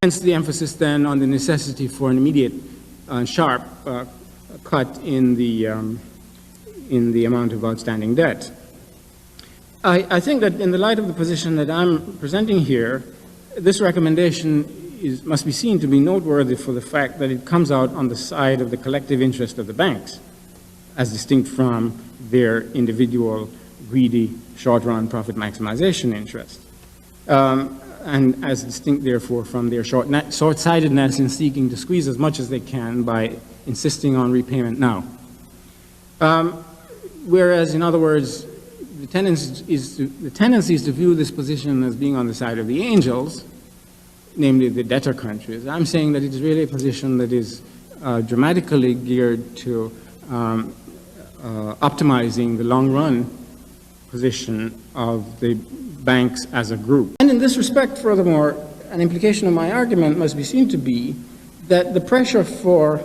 Hence the emphasis then on the necessity for an immediate sharp cut in the amount of outstanding debt. I think that in the light of the position that I'm presenting here, this recommendation must be seen to be noteworthy for the fact that it comes out on the side of the collective interest of the banks, as distinct from their individual, greedy, short-run profit maximization interest, and as distinct, therefore, from their short-sightedness in seeking to squeeze as much as they can by insisting on repayment now. Whereas, in other words, the tendency is to view this position as being on the side of the angels, namely the debtor countries. I'm saying that it is really a position that is dramatically geared to optimizing the long-run position of the banks as a group. And in this respect, furthermore, an implication of my argument must be seen to be that the pressure for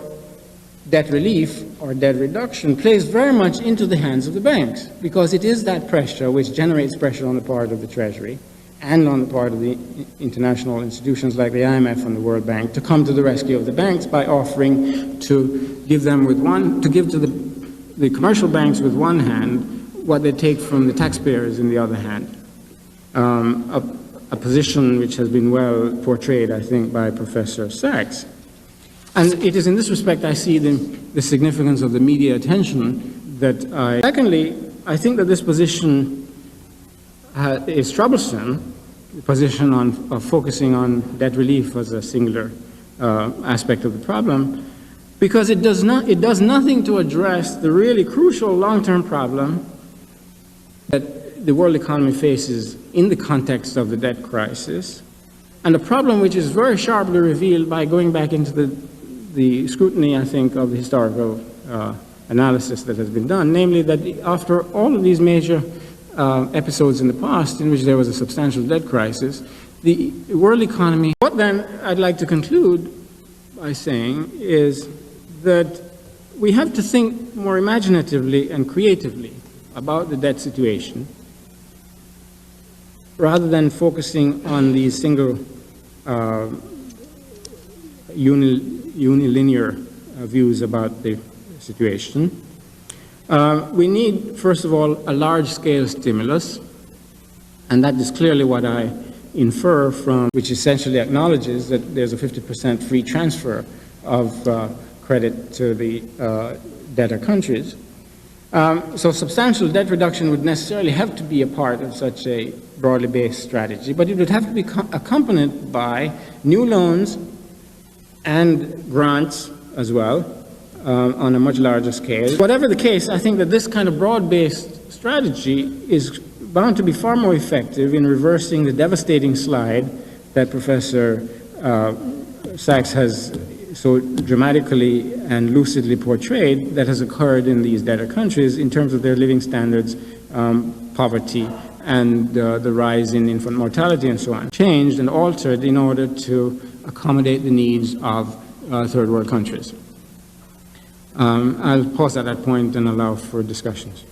debt relief or debt reduction plays very much into the hands of the banks, because it is that pressure which generates pressure on the part of the Treasury and on the part of the international institutions like the IMF and the World Bank to come to the rescue of the banks by offering to give them to give to the commercial banks with one hand what they take from the taxpayers in the other hand. A position which has been well portrayed, I think, by Professor Sachs. And it is in this respect I see the significance of the media attention that Secondly, I think that this position is troublesome, the position of focusing on debt relief as a singular aspect of the problem, because it does nothing to address the really crucial long-term problem that the world economy faces in the context of the debt crisis, and a problem which is very sharply revealed by going back into the scrutiny, I think, of the historical analysis that has been done, namely that after all of these major episodes in the past in which there was a substantial debt crisis, the world economy. What then I'd like to conclude by saying is that we have to think more imaginatively and creatively about the debt situation, rather than focusing on these single unilinear views about the situation. We need, first of all, a large-scale stimulus, and that is clearly what I infer from, which essentially acknowledges that there's a 50% free transfer of credit to the debtor countries. So substantial debt reduction would necessarily have to be a part of such a broadly based strategy, but it would have to be accompanied by new loans and grants as well on a much larger scale. Whatever the case, I think that this kind of broad-based strategy is bound to be far more effective in reversing the devastating slide that Professor Sachs has so dramatically and lucidly portrayed that has occurred in these debtor countries in terms of their living standards, poverty, and the rise in infant mortality and so on, changed and altered in order to accommodate the needs of third world countries. I'll pause at that point and allow for discussions.